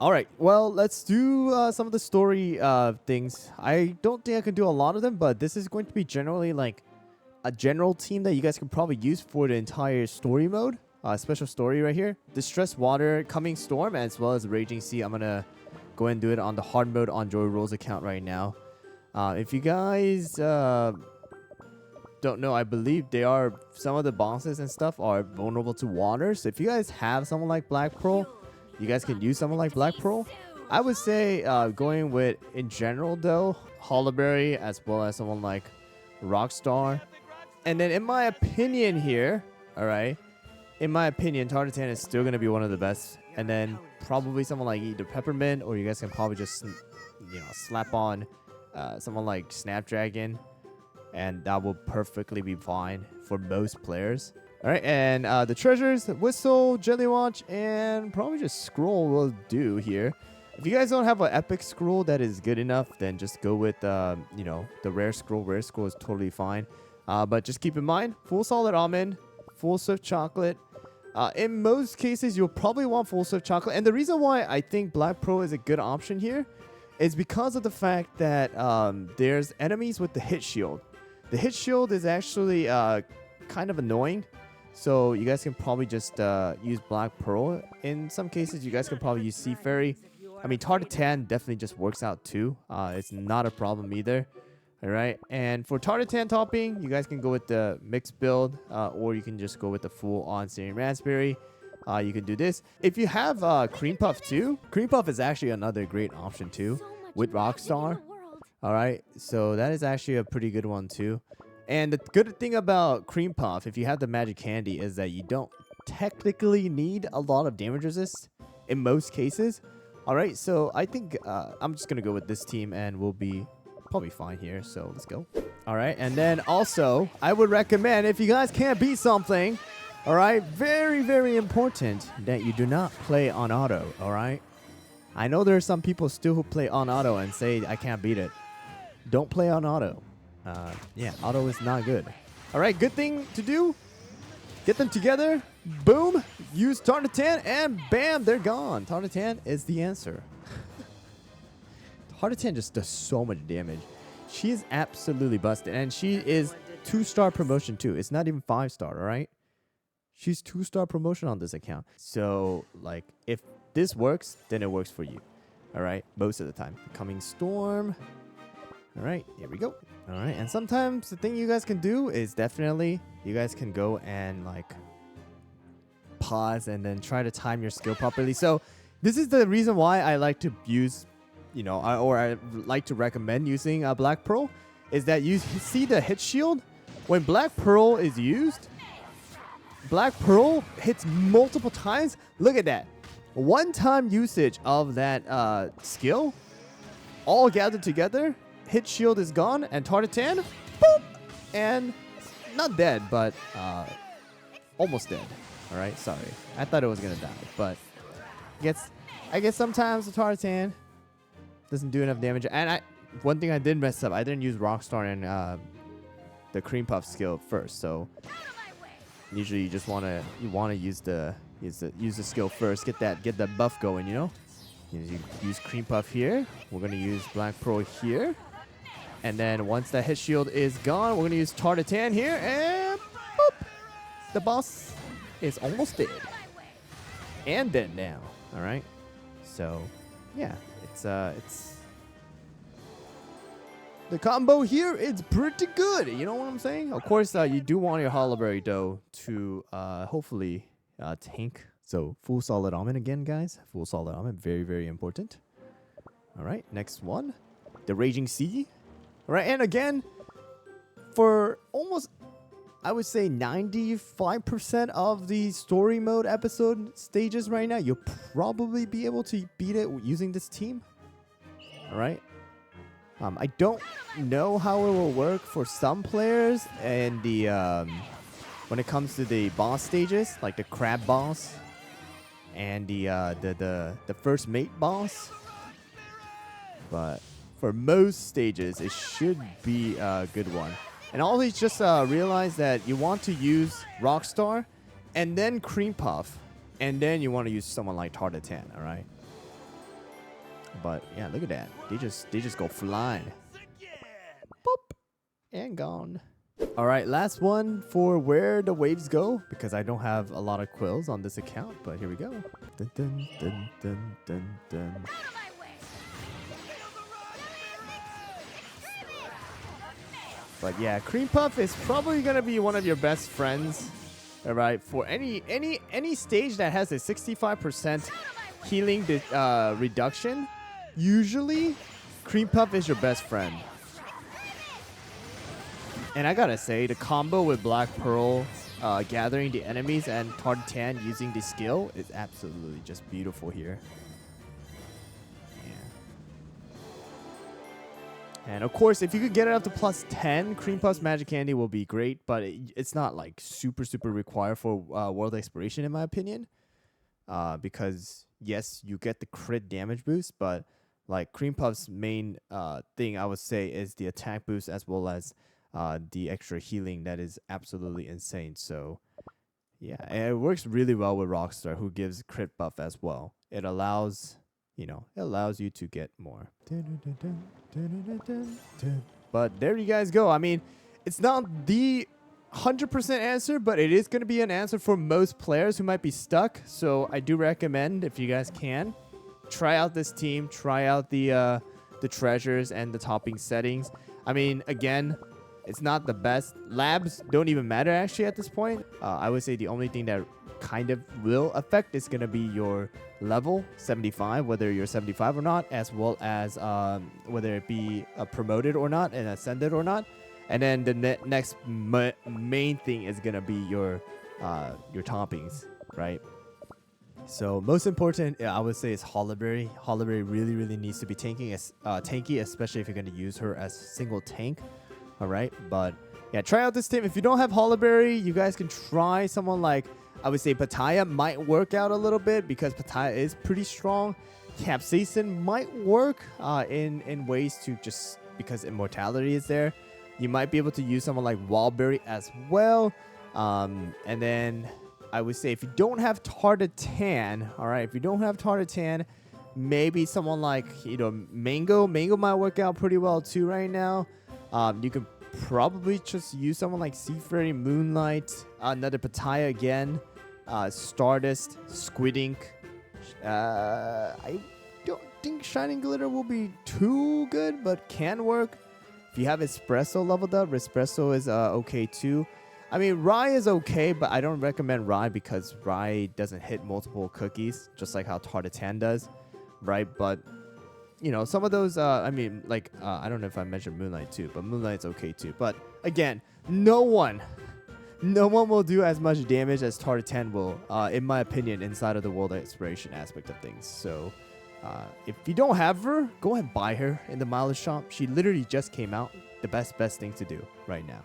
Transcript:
All right, well, let's do some of the story things. I don't think I can do a lot of them, but this is going to be generally like a general team that you guys can probably use for the entire story mode. Special story right here. Distress Water, Coming Storm, as well as Raging Sea. I'm going to go and do it on the hard mode on Joy Roll's account right now. If you guys don't know, I believe they are, some of the bosses and stuff are vulnerable to water. So if you guys have someone like Black Pearl, you guys can use someone like Black Pearl. I would say going with, in general though, Hollowberry as well as someone like Rockstar. And then in my opinion here, alright, in my opinion, Tartatan is still going to be one of the best. And then probably someone like either Peppermint, or you guys can probably just, slap on someone like Snapdragon. And that will perfectly be fine for most players. Alright, and the treasures, Whistle, Jellywatch, and probably just Scroll will do here. If you guys don't have an epic scroll that is good enough, then just go with, the rare scroll. Rare scroll is totally fine. But just keep in mind, full solid almond, full swift chocolate. In most cases, you'll probably want full swift chocolate. And the reason why I think Black Pro is a good option here is because of the fact that there's enemies with the hit shield. The hit shield is actually kind of annoying. So you guys can probably just use Black Pearl. In some cases, you guys can probably use Sea Fairy. I mean, Tartatan definitely just works out too. It's not a problem either. Alright, and for Tartatan topping, you guys can go with the mixed build, or you can just go with the full-on Syrian Raspberry. You can do this. If you have Cream Puff too, Cream Puff is actually another great option too, with Rockstar. Alright, so that is actually a pretty good one too. And the good thing about Cream Puff, if you have the Magic Candy, is that you don't technically need a lot of damage resist in most cases. Alright, so I think I'm just going to go with this team and we'll be probably fine here, so let's go. Alright, and then also, I would recommend, if you guys can't beat something, alright, very, very important that you do not play on auto, alright? I know there are some people still who play on auto and say, I can't beat it. Don't play on auto. Yeah, auto is not good. Alright, good thing to do. Get them together. Boom. Use Tartatan and bam, they're gone. Tartatan is the answer. Tartatan just does so much damage. She is absolutely busted. And she is 2-star promotion too. It's not even 5-star, alright? She's 2-star promotion on this account. So, like, if this works, then it works for you. Alright? Most of the time. Coming Storm. Alright, here we go. Alright, and sometimes the thing you guys can do is definitely, you guys can go and like pause and then try to time your skill properly. So this is the reason why I like to use, or I like to recommend using Black Pearl, is that you see the hit shield? When Black Pearl is used, Black Pearl hits multiple times. Look at that. One-time usage of that skill, all gathered together. Hit shield is gone, and Tartatan, boop, and not dead, but almost dead. All right, sorry, I thought it was gonna die, but I guess sometimes the Tartatan doesn't do enough damage. And one thing I did mess up, I didn't use Rockstar and the Cream Puff skill first. So usually you just wanna use the skill first, get that buff going, You use Cream Puff here. We're gonna use Black Pearl here. And then once that hit shield is gone, we're going to use Tartatan here. And boop, the boss is almost dead. And dead now. All right. So, yeah. It's the combo here is pretty good. You know what I'm saying? Of course, you do want your Hollowberry, though, to hopefully tank. So, full solid almond again, guys. Full solid almond. Very, very important. All right. Next one. The Raging Sea. Right, and again, for almost, I would say 95% of the story mode episode stages right now, you'll probably be able to beat it using this team. All right. I don't know how it will work for some players and the when it comes to the boss stages, like the crab boss and the first mate boss, but for most stages, it should be a good one. And always just realize that you want to use Rockstar and then Cream Puff, and then you want to use someone like Tartatan, all right? But yeah, look at that. They just go flying. Boop. And gone. All right, last one for where the waves go, because I don't have a lot of quills on this account, but here we go. Dun, dun, dun, dun, dun, dun. But yeah, Cream Puff is probably gonna be one of your best friends. All right, for any stage that has a 65% healing reduction, usually Cream Puff is your best friend. And I gotta say, the combo with Black Pearl, gathering the enemies, and Tartan using the skill is absolutely just beautiful here. And of course, if you could get it up to plus 10, Cream Puff's Magic Candy will be great, but it's not like super required for World Exploration in my opinion. Because yes, you get the crit damage boost, but like Cream Puff's main thing I would say is the attack boost as well as the extra healing that is absolutely insane. So yeah, and it works really well with Rockstar, who gives crit buff as well. It allows, you to get more. But there you guys go. I mean, it's not the 100% answer, but it is going to be an answer for most players who might be stuck. So I do recommend, if you guys can, try out this team, try out the treasures and the topping settings. I mean, again, it's not the best. Labs don't even matter actually at this point. I would say the only thing that kind of will affect is going to be your level 75, whether you're 75 or not, as well as whether it be promoted or not and ascended or not. And then the next main thing is going to be your toppings, right? So most important, I would say, is Hollyberry. Hollyberry really needs to be tanky, especially if you're going to use her as single tank. All right, but yeah, try out this team. If you don't have Hollyberry, you guys can try someone like, I would say Pattaya might work out a little bit because Pattaya is pretty strong. Capsaicin might work in ways to just because immortality is there. You might be able to use someone like Wildberry as well. And then I would say if you don't have Tartatan, all right, if you don't have Tartatan, maybe someone like, Mango. Mango might work out pretty well too right now. You could probably just use someone like Sea Fairy, Moonlight, another Pattaya again, Stardust, Squid Ink. I don't think Shining Glitter will be too good, but can work. If you have Espresso leveled up, Espresso is okay too. I mean, Rye is okay, but I don't recommend Rye because Rye doesn't hit multiple cookies, just like how Tartatan does, right? But some of those, I don't know if I mentioned Moonlight too, but Moonlight's okay too. But again, no one will do as much damage as Tartatan will, in my opinion, inside of the world exploration aspect of things. So if you don't have her, go ahead and buy her in the mileage shop. She literally just came out. The best thing to do right now.